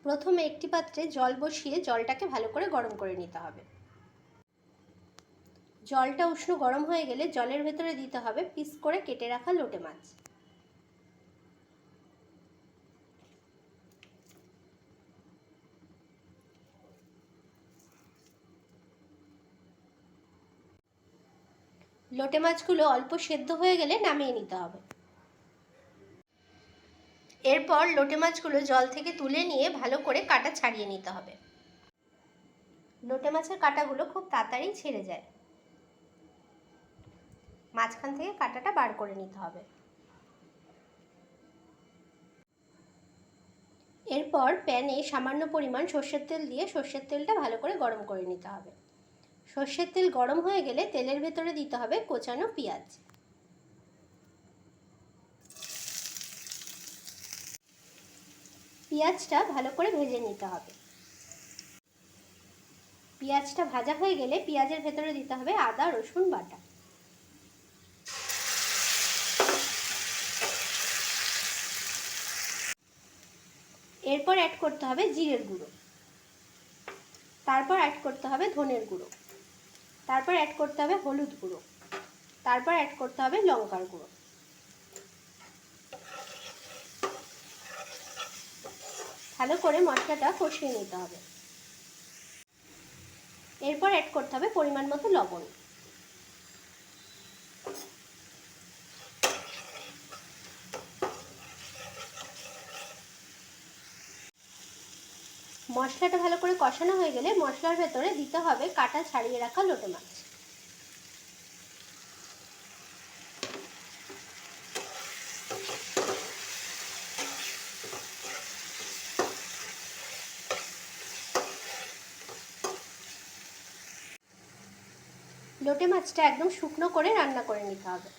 প্রথমে একটি পাত্রে জল বসিয়ে জলটাকে ভালো করে গরম করে নিতে হবে। জলটা উষ্ণ গরম হয়ে গেলে জলের ভেতরে দিতে হবে পিস করে কেটে রাখা লোটে মাছ। লোটে মাছগুলো অল্প সেদ্ধ হয়ে গেলে নামিয়ে নিতে হবে। এরপর লোটে মাছগুলো জল থেকে তুলে নিয়ে ভালো করে কাটা ছাড়িয়ে নিতে হবে। লোটে মাছের কাঁটাগুলো খুব তাড়াতাড়ি ছেড়ে যায়। মাঝখান থেকে কাঁটাটা বার করে নিতে হবে। এরপর প্যানে সামান্য পরিমাণ সর্ষের তেল দিয়ে সর্ষের তেলটা ভালো করে গরম করে নিতে হবে। সর্ষের তেল গরম হয়ে গেলে তেলের ভেতরে দিতে হবে কোচানো পেঁয়াজ। পেঁয়াজটা ভালো করে ভেজে নিতে হবে। পেঁয়াজটা ভাজা হয়ে গেলে পেঁয়াজের ভেতরে দিতে হবে আদা রসুন বাটা। এরপর অ্যাড করতে হবে জিরের গুঁড়ো, তারপর অ্যাড করতে হবে ধনের গুঁড়ো, তারপর অ্যাড করতে হবে হলুদ গুঁড়ো, তারপর অ্যাড করতে হবে লঙ্কার গুঁড়ো। ভালো করে মশলাটা কষিয়ে নিতে হবে। এরপর অ্যাড করতে হবে পরিমাণ মতো লবণ। মশলাটা ভালো করে কষানো হয়ে গেলে মশলার ভেতরে দিতে হবে কাটা ছাড়িয়ে রাখা লোটে মাছ। লোটে মাছটা একদম শুকনো করে রান্না করে নিতে হবে।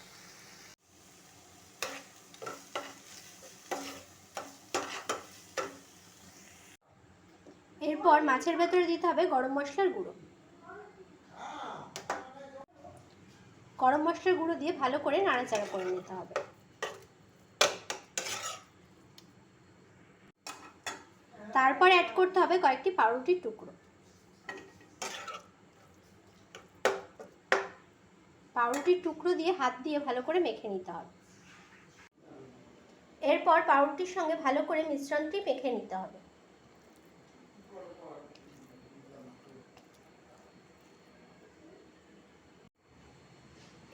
এরপর মাছের ভেতরে দিতে হবে গরম মশলার গুঁড়ো। গরম মশলার গুঁড়ো দিয়ে ভালো করে নাড়াচাড়া করে নিতে হবে। তারপর অ্যাড করতে হবে কয়েকটি পাউরুটির টুকরো। পাউরুটির টুকরো দিয়ে হাত দিয়ে ভালো করে মেখে নিতে হবে। এরপর পাউরুটির সঙ্গে ভালো করে মিশ্রণটি মেখে নিতে হবে।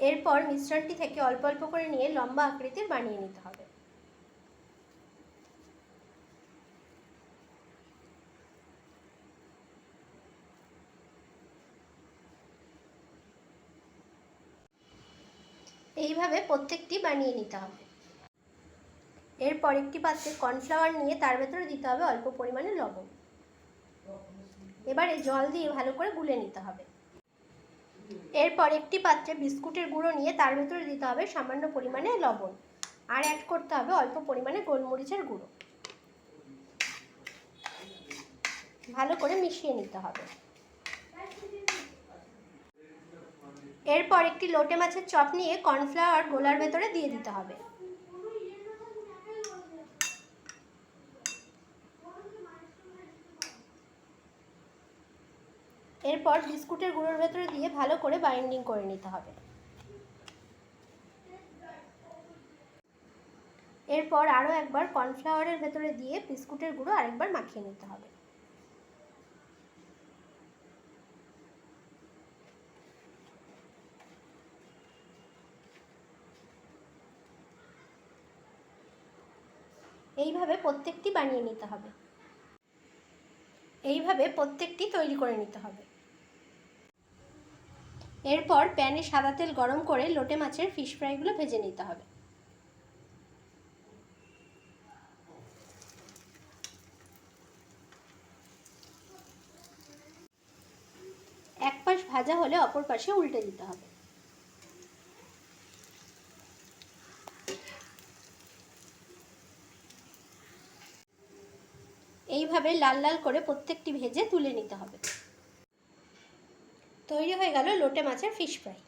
এরপর মিশ্রণটি থেকে অল্প অল্প করে নিয়ে লম্বা আকৃতির বানিয়ে নিতে হবে। এইভাবে প্রত্যেকটি বানিয়ে নিতে হবে। এরপর একটি পাত্রে কর্নফ্লাওয়ার নিয়ে তার ভেতরে দিতে হবে অল্প পরিমাণে লবণ। এবারে জল দিয়ে ভালো করে গুলে নিতে হবে। এরপর একটি পাত্রে বিস্কুটের গুঁড়ো নিয়ে তার ভেতরে দিতে হবে সামান্য পরিমাণে লবণ আর অ্যাড করতে হবে অল্প পরিমাণে গোলমরিচের গুঁড়ো। ভালো করে মিশিয়ে নিতে হবে। এরপর একটি লোটে মাছের চপ নিয়ে কর্নফ্লাওয়ার গোলার ভেতরে দিয়ে দিতে হবে। এরপর বিস্কুটের গুঁড়োর ভেতরে দিয়ে ভালো করে বাইন্ডিং করে নিতে হবে। এরপর আরও একবার কর্নফ্লাওয়ারের ভেতরে দিয়ে বিস্কুটের গুঁড়ো আরেকবার মাখিয়ে নিতে হবে। এইভাবে প্রত্যেকটি বানিয়ে নিতে হবে। এইভাবে প্রত্যেকটি তৈরি করে নিতে হবে। এরপর প্যানে সাদা তেল গরম করে লোটে মাছের ফিশ ফ্রাইগুলো ভেজে নিতে হবে। এক পাশ ভাজা হলে অপর পাশে উল্টে দিতে হবে। এইভাবে লাল লাল করে প্রত্যেকটি ভেজে তুলে নিতে হবে। তৈরি হয়ে গেল লোটে মাছের ফিশ ফ্রাই।